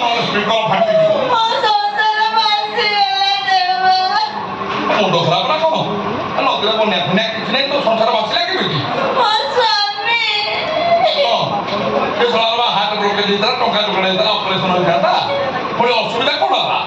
ନହେଲେ ସ୍ପିକର ଫାଟିଯିବ। ମୁଣ୍ଡ ଖରାପ ନା କଣ? ନଦୀରେ ବନ୍ୟା ଫନ୍ୟା କିଛି ନାହିଁ, ତୋ ସଂସାର ଭାସିଲା କେମିତି? ସେ ଶଳାର ବା ହାର୍ଟ ବ୍ରୋକେଜ୍ ହେଇଥିଲା, ଟଙ୍କା ଯୋଗାଡ଼ ହେଇଥିଲା, ଅପରେସନ ହେଇଥାନ୍ତା, ପୁଣି ଅସୁବିଧା କଣ ହେଲା?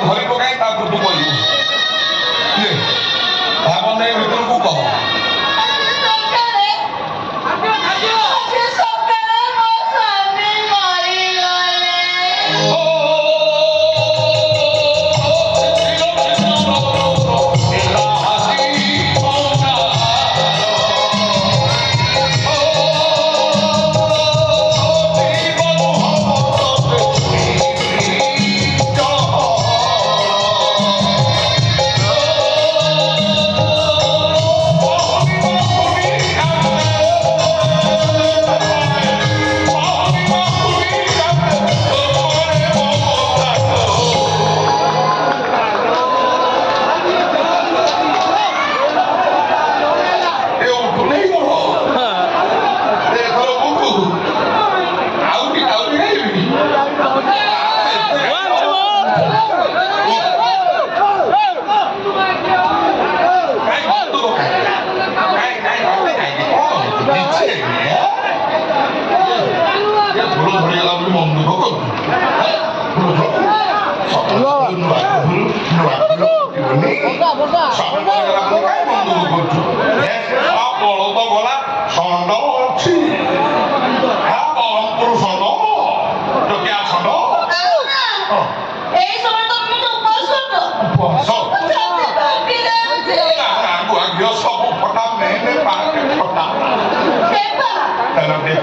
ଧରି ପକାଇ ତାକୁ ତୁ କହିବୁ ଭାବ ନେଇ ଭିତରକୁ କହ।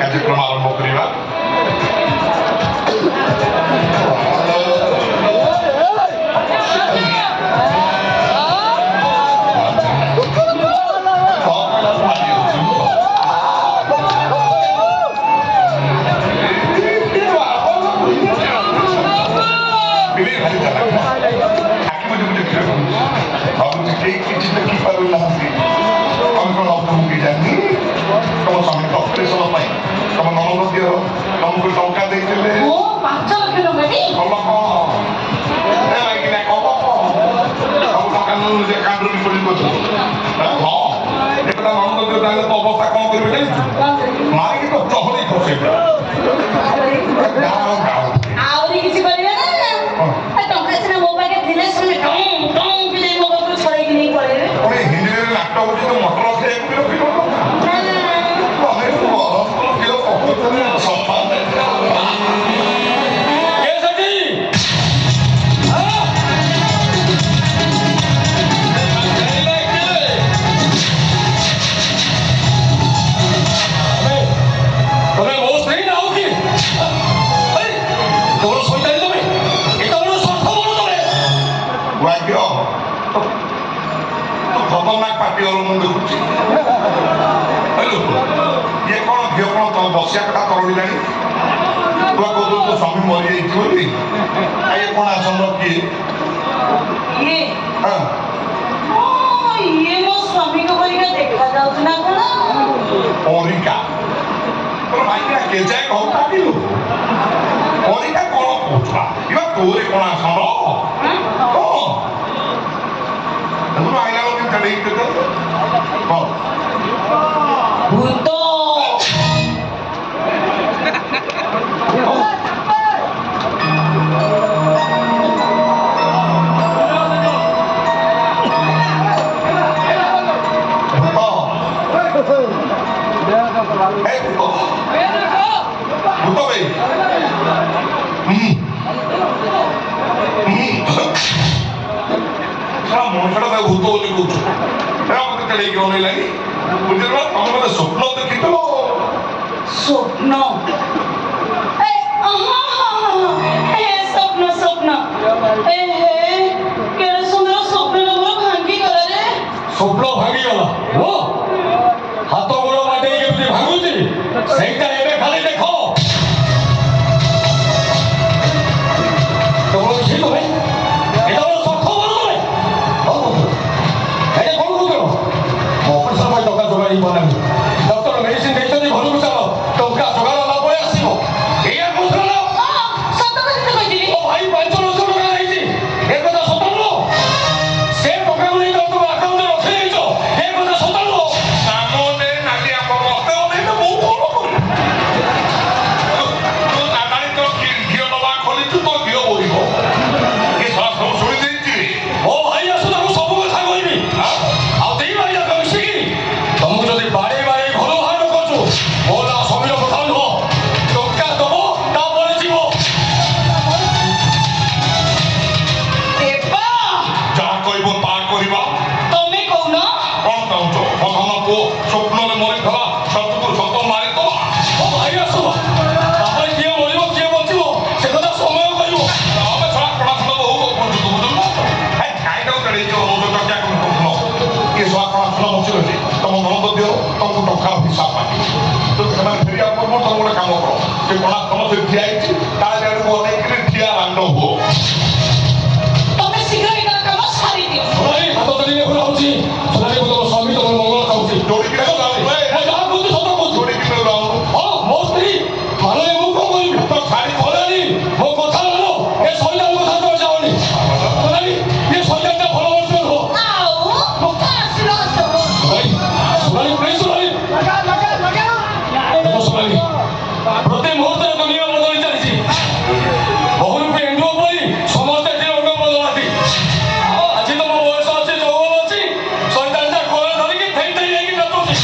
କାର୍ଯ୍ୟକ୍ରମ ଆରମ୍ଭ କରିବା। ତମକୁ ଟଙ୍କା ଦେଇଥିଲେ ଅବସ୍ଥା କଣ କରିବେ ଜାଣିଛୁ? ମାରିକି ତ ଚହଳି ଖସେଇବେ। ଆହୁରି କିଛି କରିବେ ନା? ଟଙ୍କା ସିନା ମୋ ପାଖରେ ଥିଲେ ମୋ ପାଖରୁ ଛଡେଇକି ନେଇ ପଳେଇବେ। ହିନ୍ଦୀରେ ନାଟକ ହଉଛି ତ ମଟର ଖାଇବାକୁ ଖତରନାକ ପାର୍ଟି ଗଲ ମୁଁ ଦେଖୁଛି। ଇଏ କଣ ଝିଅ କଣ ବସିଆ କଥା ତରଳିଲାଣି? ତୁ କହୁଛୁ ତୋ ସ୍ୱାମୀ ମରିଯାଇଛି ବୋଲି। ଇଏ କଣ ଆସନ୍ଦ କିଏ? ଇଏ ମୋ ସ୍ୱାମୀଙ୍କ ପରିକା ଦେଖାଯାଉଛି ନା କଣ? ପରିକା ତୋର ଭାଇନା କେଜାଏ କହୁ କାଟିଲୁ ପରିକା କଣ କହୁଛୁ? ଇବା ତୋରେ କଣ ଆସନ୍ଦ? ଆଇଲା ବେଳକୁ ଚଢେଇକି ଭୂତ ମଣିଷଟା ତାକୁ ଭୂତ ବୋଲି କହୁଛୁ। କେଳେଇକି ଅନେଇଲାଣି ବୁଝିଲ ନା ତମେ ମୋତେ ସ୍ୱପ୍ନ ଦେଖିଥିଲ ସ୍ୱପ୍ନ ସ୍ୱପ୍ନ ସ୍ୱପ୍ନ କେଡ଼େ ସୁନ୍ଦର ସ୍ୱପ୍ନଟା ମୋର ଭାଙ୍ଗିଗଲା ରେ ସ୍ୱପ୍ନ ଭାଙ୍ଗିଗଲା ହାତ ଗୋଡ଼ ବାଟେଇ କେମିତି ଭାଙ୍ଗୁଛି ସେଇଟା ଏବେ ଖାଲି ଦେଖ ତମର କିଛି ତମେ এটা বড় শক্ত বলো তমে এটা কোন করছো অপারেশন ପାଇଁ ଟଙ୍କା ଯୋଗାଇ ବନାନି ଡକ୍ଟର ମେଡିସିନ ଦେଇଛନ୍ତି ଘରକୁ ଚାଲ ଟଙ୍କା ଯୋଗାଡ଼ ହେଲା ପରେ ଆସିବ ଏଇଆ କହୁଥିଲ ନା ସତ କଥା ତ କହିଥିଲି ଓ ଭାଇ 5 ଲକ୍ଷ ଟଙ୍କା ଦେଇଛି ଏ କଥା ସତ ନୁହଁ ସେ ଟଙ୍କାକୁ ନେଇ ତମ ଆକାଉଣ୍ଟରେ ରଖିଦେଇଛ ଏ କଥା ସତ ନୁହଁ ନାମ ଦେ ନାଲି ଆମ ମତେ ଅନେଇଲେ ମୁଁ କଣ କରିବି ତୁ ନାଗାଳି ତ ଘିଅ ଡବା ଖୋଲିଛୁ ତ ଘିଅ ବୋହିବ ଏ ଶଳା ସବୁ ଶୁଣି ଦେଇଛି ମୋ ଭାଇ ଆସୁ ତାକୁ ସବୁ କଥା କହିବି ଆଉ ଦେଇ ଭାଇ ଯାକ ମିଶିକି ତମକୁ ଯଦି ବାଡ଼େଇ ବାଡ଼େଇ ଘର ବାହାର କରୁଛୁ ମୋ ନାଁ ସମୀର ପ୍ରଧାନ ନୁହଁ ଟଙ୍କା ଦବ ତାପରେ ଯିବ ଦେବା ଯାହା କହିବ ତାହା କରିବା ତମେ କହୁନ କଣ ଚାହୁଁଛ ପ୍ରଧାନ ପୁଅ ସ୍ୱପ୍ନରେ ମରିଥିଲା ସତକୁ ସତ ମାରିଦେବା ମୋ ଭାଇ ଆସୁ ତାପରେ କିଏ ମରିବ କିଏ ବଞ୍ଚିବ ସେ କଥା ସମୟ କହିବ ଆମେ ଶଳା କଣା ଶୁଣ ବହୁ ବୁଝୁଛୁ ବୁଝୁଛୁ ନା କାହିଁଟାକୁ କେଳେଇକି ଅନୁଭବ ଚର୍ଚ୍ଚା କରୁଥିଲ କିଏ ଶଳା କଣା ଶୁଣ ବଞ୍ଚିଲେ ତମ ନଣନ୍ଦ ଦିଅ ତମକୁ ଟଙ୍କାର ହିସାବ ମାଗିବ ତ ସେମାନେ ଫେରିବା ପୂର୍ବରୁ ତମ ଗୋଟେ କାମ କର ସେ କଣା ସ୍ଥାନ ସେ ଠିଆ ହେଇଛି ତା ଆଡ଼କୁ ଅନେଇକିରି ଠିଆ ରାଣ୍ଡ ହୁଅ ତମେ ଶୀଘ୍ର ଏଇ କାମ ସାରିଦିଅ ଭାଇ ହାତ ଧରିଲେ ଭୁଲ ହଉଛି ସଦାବେଳେ ତମ ସ୍ୱାମୀ ତମ ମଙ୍ଗଳ ଖାଉଛି ଯୋଡ଼ିକି ମୁଁ ଯାହା କହୁଛି ସତ କହୁଛି ଯୋଡ଼ିକି ରାଉଣ୍ଡ ହଁ ମୋ ସ୍ତ୍ରୀ ମାନରେ ମୁଁ କଣ କରିବି ତ ଛାଡ଼ି କଲାନି ମୋ କଥା ମାନ ଏ ସୈନ୍ୟ କଥା ତମେ ଯାଅନି କଲାନି ଏ ସୈନ୍ୟଟା ଭଲ ମଣିଷ ନୁହଁ ଆଉ ଆସିଲ ସବୁ ଭାଇ ସୁନାଲି ପ୍ଲିଜ ସୁନାଲି ଦେଖ ସୁନାଲି ପ୍ରତି ମୁହୂର୍ତ୍ତରେ ଦୁନିଆ ବଦଳି ଚାଲିଛି ବହୁରୂପୀ ଏଣ୍ଡୁଅ ପରି ସମସ୍ତେ ଏଠି ରଙ୍ଗ ବଦଳାନ୍ତି ଆଜି ତମ ବୟସ ଅଛି ଯୌବନ ଅଛି ସୈତାନଟା କୋଳ ଧରିକି ଥେଇ ଥେଇ ହେଇକି ନାଚୁଛି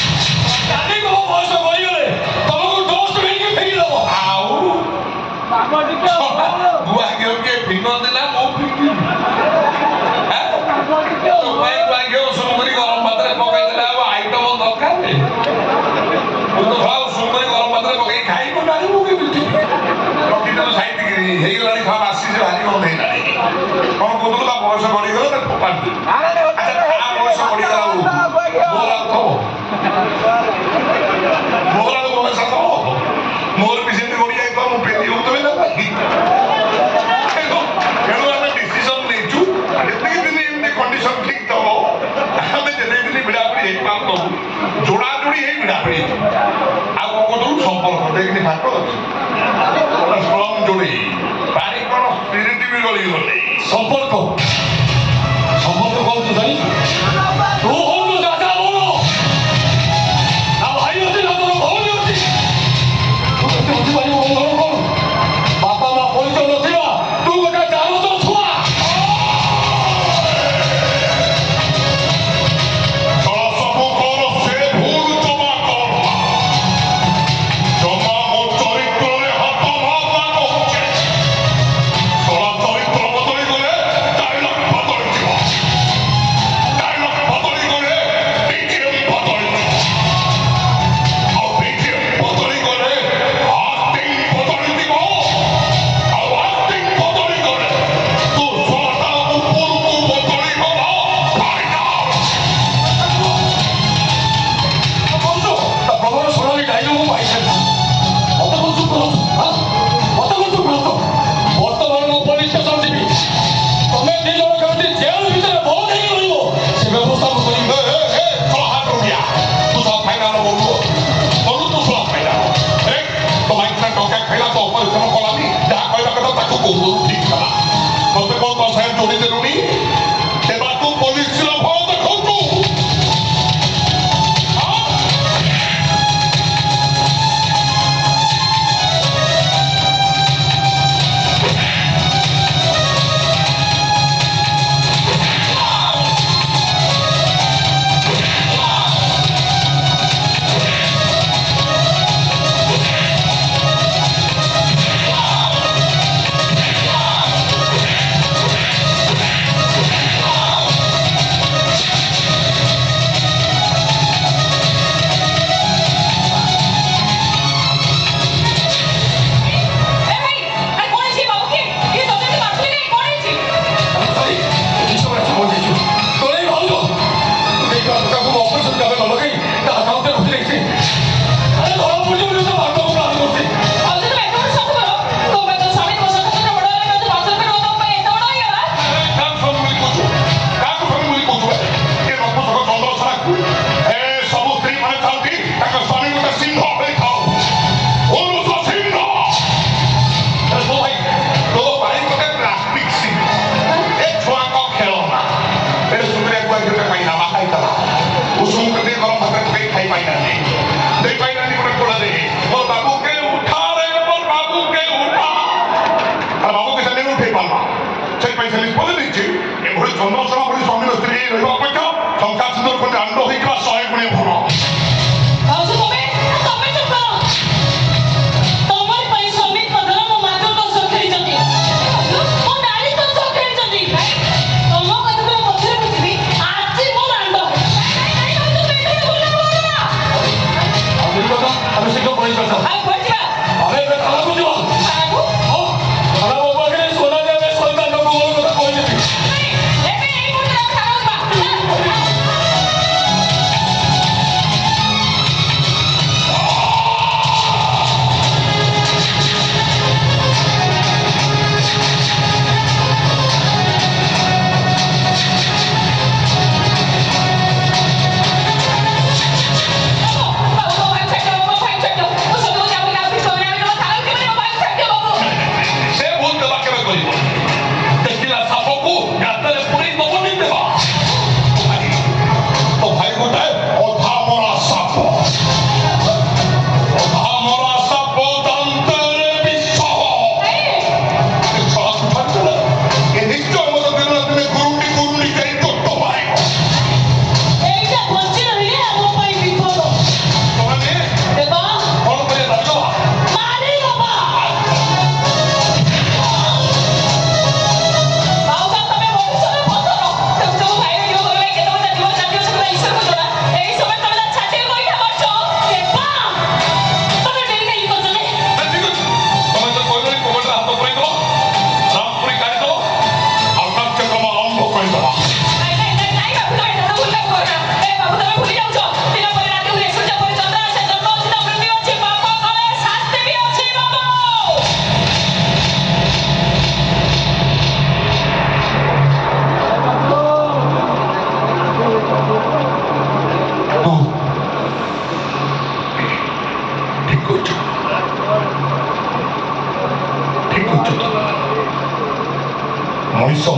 କାଲି ତମ ବୟସ ଗଡ଼ିଗଲେ ତମକୁ ଡୋଷ୍ଟ ହେଇକି ଫେରିଦବ ଆଉ ଗୁଆ ଘିଅ କିଏ ଫିଙ୍ଗନ୍ତି ନା ମୁଁ ଫିଙ୍ଗିବି ଗୁଆ ଘିଅ ଉଷୁମ କରି ଗରମ ଭାତରେ ପକେଇଦେଲେ ଆଉ ଆଇଟମ ଦରକାର ମୁଁ ତ ଶଳା ଉଷୁମ କରି ଗରମ ଭାତରେ ପକେଇ ଖାଇବୁ ନାହିଁ ମୁଁ କେମିତି ରଖିଦେଲୁ ସାଇତିକି ହେଇଗଲାଣି ଖାଅ ଆସିଛି ଭାରି ଗନ୍ଧେଇଲାଣି କଣ କହୁଥିଲୁ ତା ବୟସ ବଢିଗଲା ତାକୁ ଫୋପାଡ଼ି ଦେବି ଆଚ୍ଛା ତା ବୟସ ବଢିଗଲା ମୋର ଆଉ ଥବ ମୋର ଆଉ ବୟସ ଥବ ମୋର ବି ସେମିତି ବଢି ଯାଇଥିବ ମୁଁ ପେଲି ହଉଥିବି ନା ତେଣୁ ଆମେ ଡିସିସନ ନେଇଛୁ ଯେତିକି ଦିନ ଏମିତି କଣ୍ଡିସନ ଠିକ ଥବ ଆମେ ଯେତିକି ଦିନ ଭିଡ଼ାଭିଡ଼ି ହେଇପାରୁନୁ ଯୋଡ଼ାଯୋଡ଼ି ହେଇ ଭିଡ଼ାଭିଡ଼ି ଆଉ କଣ କହୁଥିଲୁ ସମ୍ପର୍କ ଦେଖିନି ଫାଙ୍କ ଅଛି ଷ୍ଟ୍ରଙ୍ଗ ଯୋଡ଼ି ପାଣି କଣ ସ୍ପିରିଟ ବି ଗଳିଗଲେ ସମ୍ପର୍କ ସମ୍ପର୍କ କଣ ତୁ ଜାଣିଛୁ ତୁ ହଉଛୁ ଚାଚା ମୋର ନା ଭାଇ ଅଛି ନା ତୋର ଭଉଣୀ ଅଛି ତୁ କେତେ ବୁଝିପାରିବୁ ମଙ୍ଗଳ କଣ ବାପା ମା ପରିଚୟ ନଥିବା ତୁ ଗୋଟେ ଚାଲୁଛ ଛୁଆ ସବୁ କର ସେ ଭୁଲ ଜମା କର ଜମା ମୋ ଚରିତ୍ରରେ ହାତ ମାରନା କହୁଛେ ଶଳା ଚରିତ୍ର ବଦଳି ଗଲେ ଡାଇଲଗ ବଦଳିଯିବ ଡାଇଲଗ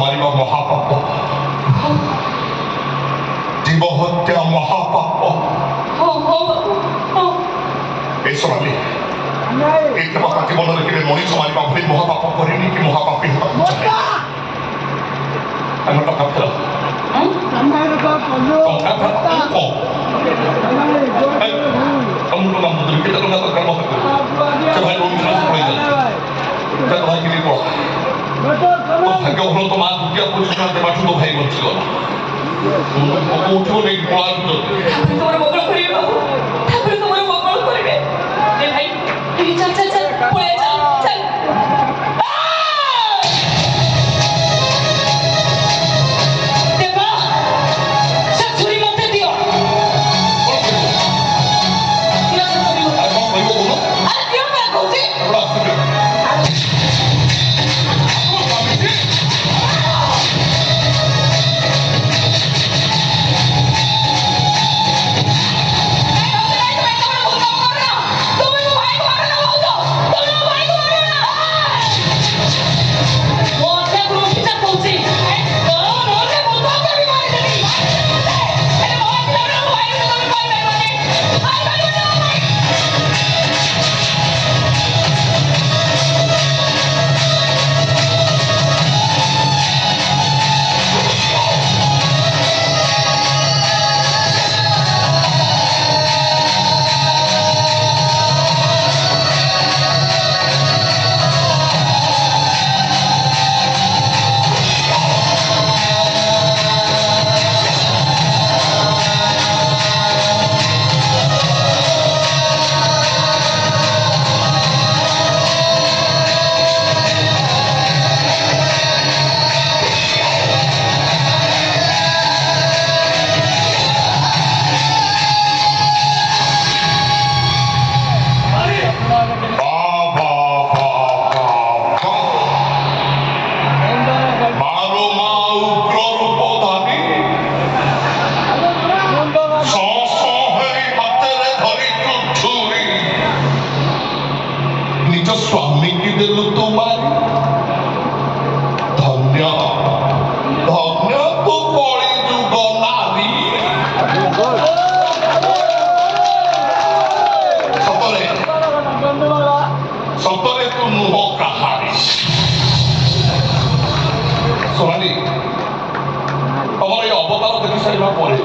ମାରିବା ମହାପାପ, ଜୀବ ହତ୍ୟା ମହାପାପ। ଏ ସୋନାଲି, ଏତେ ବାପା ଜୀବନରେ କେବେ ମଣିଷ ମାରିବା ଭଳି ମହାପାପ କରିନି କି ମହାପାପୀ ହେବାକୁ ଚାହେଁ। ଆମ ଟଙ୍କା ଫେର, ଟଙ୍କା ଫେର ତମକୁ ନାମ ଦେବି କେତେ ଟଙ୍କା ଦରକାର ମତେ କୁହ। ସେ ଭାଇ ରହୁଥିଲା ପଳେଇ ଯାଉଛି, ତାକୁ ଭାଇ କିଣି ପଳା। তো ভাগ্য হলো তো মা দুটিয়া পরিষ্কার দেবাঠু তো ভাই বলছিল উঠিব নেই পড়ার ভিতর তোমার মঙ্গল করিবে বাবু, ঠাকুর তোমার মঙ্গল করিবে। এ ভাই চল চল চল পড়ে চল চল। দেবা সে চুরি মতে দিও। দিও সে চুরি মতে। আর কম কইব বলো আরে দিও না কইছি। ওরা আসবে ସ୍ୱାମୀକି ଦେଲୁ ତୁମାରି ଧନ୍ୟ ଧନ୍ୟ ତୁ କଳି ଯୁଗ ନାରୀ। ସତରେ ସତରେ ତୁ ନୁହଁ କାହାରି। ସୋନାଲି, ତମର ଏ ଅବତାର ଦେଖି ସାରିବା ପରେ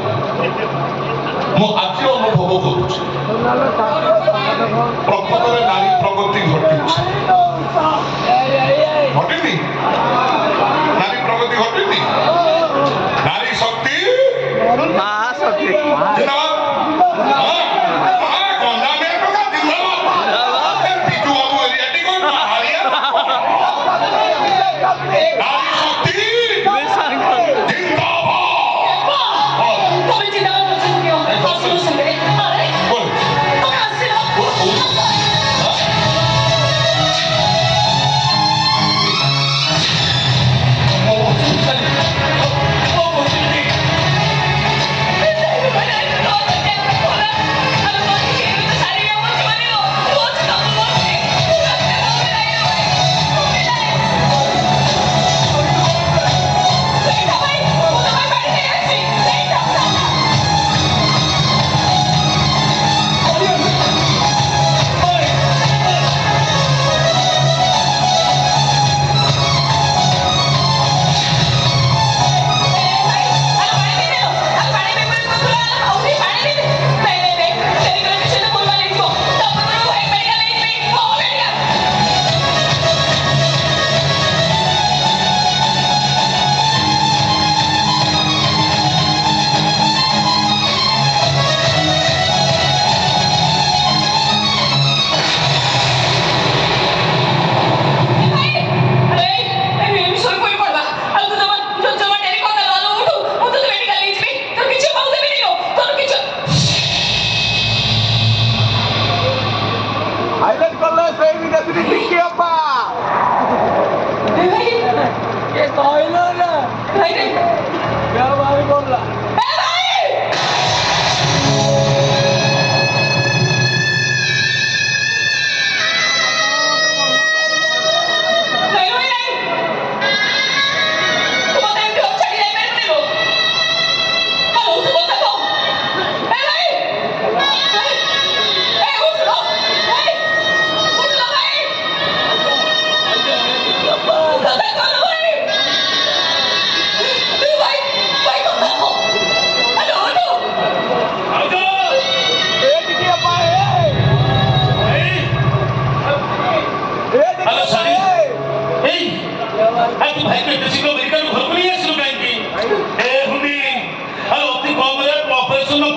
ମୁଁ ଆଜି ଅନୁଭବ କରୁଛି ପ୍ରକୃତରେ ନାରୀ ପ୍ରଗତି ଘଟିଛି। ଘଟିନି? ନାରୀ ପ୍ରଗତି ଘଟିନି? ନାରୀ ଶକ୍ତି ଜିନ୍ଦାବାଦ। ଗଞ୍ଜାମେ ଟଙ୍କା ଜିନ୍ଦାବାଦ। ବିଜୁ ବାବୁ ଏରିଆଟି କଣ ପାହାଡ଼ିଆ? ନାରୀ ଶକ୍ତି ଜିନ୍ଦାବାଦ। তুমি জিন্দাবাদ বলছো কেউ? আসলো সঙ্গে আরে তুমি আসলো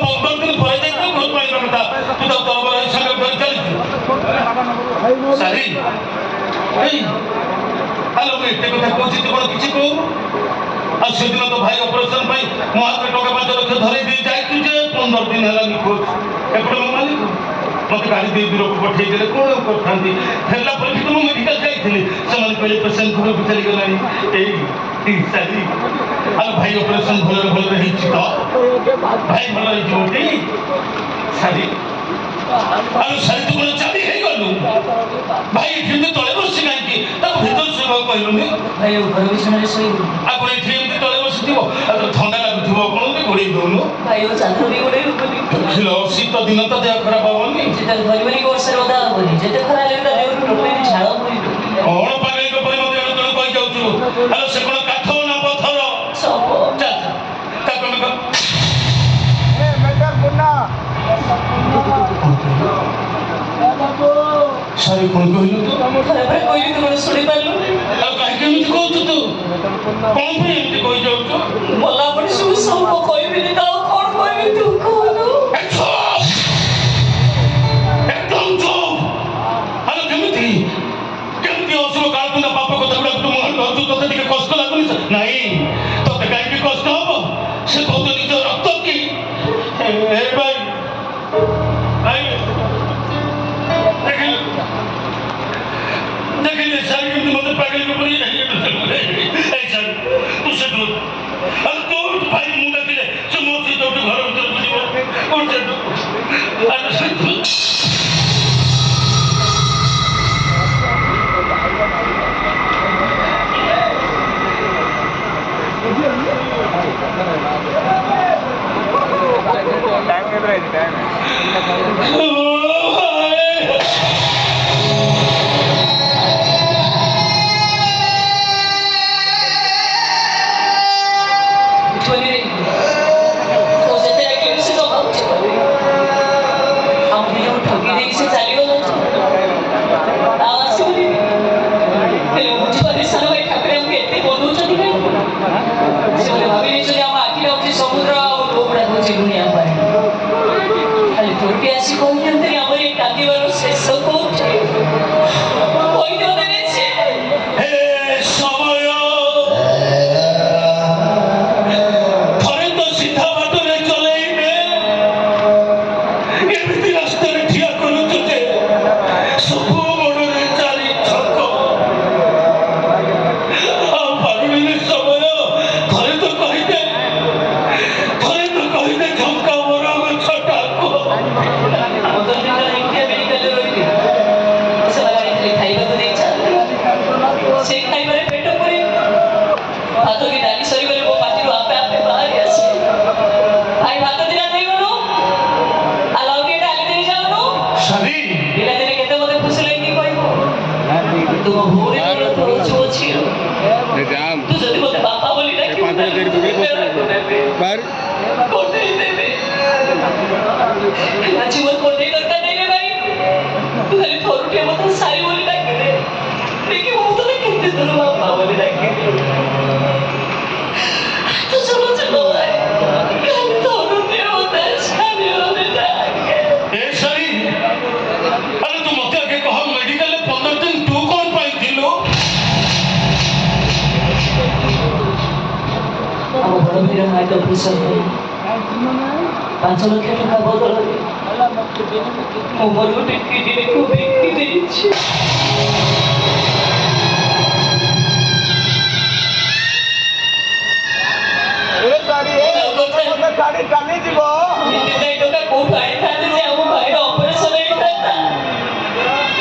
15 ଦିନ ପରେ ଯାଇଥିଲା ବହୁତ ପାଣି କଥା ତୁ ତ ତରବର ସାଙ୍ଗେ ଧରି ଚାଲିଛୁ ସାରି ଏଇ ଆଲୋ ମୁଁ ଏତେ କଥା କହୁଛି ତୁ କ'ଣ କିଛି କହୁନୁ ଆଉ ସେଦିନ ତ ଭାଇ ଅପରେସନ ପାଇଁ ମୋ ହାତରେ ଟଙ୍କା 5 ଲକ୍ଷ ଧରେଇ ଦେଇ ଯାଇଛୁ ଯେ 15 ଦିନ ହେଲା ନିଖୋଜ ଏପଟେ ମୋ ମାଲିକ ମୋତେ ଗାଡ଼ି ଦେଇ ଦୂରକୁ ପଠେଇଦେଲେ କ'ଣ କରିଥାନ୍ତି ଫେରିଲା ପରେ ବି ତ ମୁଁ ମେଡ଼ିକାଲ ଯାଇଥିଲି ସେମାନେ କହିଲେ ପେସେଣ୍ଟ ଘରକୁ ଚାଲିଗଲାଣି ଏଇ ସାରି ଆଲୋ ଭାଇ ଅପରେସନ ଭଲରେ ହେଇଛି ତ ଭାଇ ଭଲ ହେଇଯିବ ଟି ସାରି ଆଲୋ ସାରି ତୁ କ'ଣ ଚାଲି ହେଇଗଲୁ ଭାଇ ଏଠି ତଳେ ବସିଛି କାହିଁକି ତାକୁ ଭିତରେ ଶୋଇବାକୁ କହିଲୁନି ଭାଇ ଘର ବିଛଣାରେ ଶୋଇବୁ ଆପଣ ଏଠି ଏମିତି ତଳେ ବସିଥିବ ଆଉ ଥଣ୍ଡା ଲାଗୁଥିବ କ'ଣ ବି ଘୋଡ଼େଇ ଦଉନୁ ଭାଇ ଚାଦର ବି ଗୋଡ଼େଇ ହବନି ଦେଖିଲ ଶୀତ ଦିନ ତ ଦେହ ଖରାପ ହବନି ଯେତେ ଧରିବନି ବର୍ଷାରେ ଓଦା ହବନି ଯେତେ ଖରା ହେଲେ ତା ଦେହରୁ ଟୋଟାଲି ଝାଳ ବୋହିବ କ'ଣ ପାଗଳିଙ୍କ ପରି ମୋତେ ଜଣେ ଜଣେ କହିଯାଉଛୁ ଆଲୋ ସେ କ'ଣ କାଠ ନା ପଥର ସବୁ ଚାଲ ତାକୁ ଆମେ ସାରି କ'ଣ କହିଲୁ ତୁ ଖରାପରେ କହିଲି ତୁ କ'ଣ ଶୁଣିପାରିଲୁନି ଆଉ କାହିଁକି ଏମିତି କହୁଛୁ ତୁ କ'ଣ ପାଇଁ ଏମିତି କହିଯାଉଛୁ ମଲା ପରେ ସବୁ କହିବିନି ତ ଆଉ କ'ଣ କହିବି ତୁ କହୁନୁ একদম চুপ আরে কেমিতি অশুভ কালকুনা পাপ কথা গুলো তু মনে ধরছু তোতে টিকে কষ্ট লাগুনি নাই তোতে কাইকি কষ্ট হব সে কত নিজ রক্ত কি এ ভাই ভাই देखिए सारी কিন্তু মধ্যে পাগল के পরি এই স্যার তু সে দূর আর তো ভাই মুন্ডা দিলে সে মসজিদ দৌড়ে ঘর ভিতর বুঝিব উঠে আর ପାଞ୍ଚ ଲକ୍ଷ ଟଙ୍କା ବଦଳରେ ମୁଁ ମୋର ଗୋଟେ କିଡନୀକୁ ବିକି ଦେଇଛି ଚାଲିଯିବ ଟଙ୍କା କୋଉଠୁ ଆଣିଥାନ୍ତେ ଯେ ଆମ ଭାଇର ଅପରେସନ ହେଇଥାନ୍ତା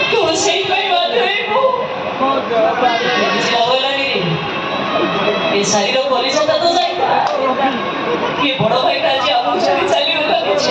କେବଳ ସେଇଥିପାଇଁ ବାଧ୍ୟ ହେଇବୁ କିଛି ଲାଭ ହେଲାନି ଏ ଶାରୀର ପରିଚୟ ତ ଯାଇଥିଲା କିଏ ବଡ଼ ଭାଇଟା ଆଜି ଆମକୁ ଛାଡ଼ି ଚାଲିଗଲା କିଛି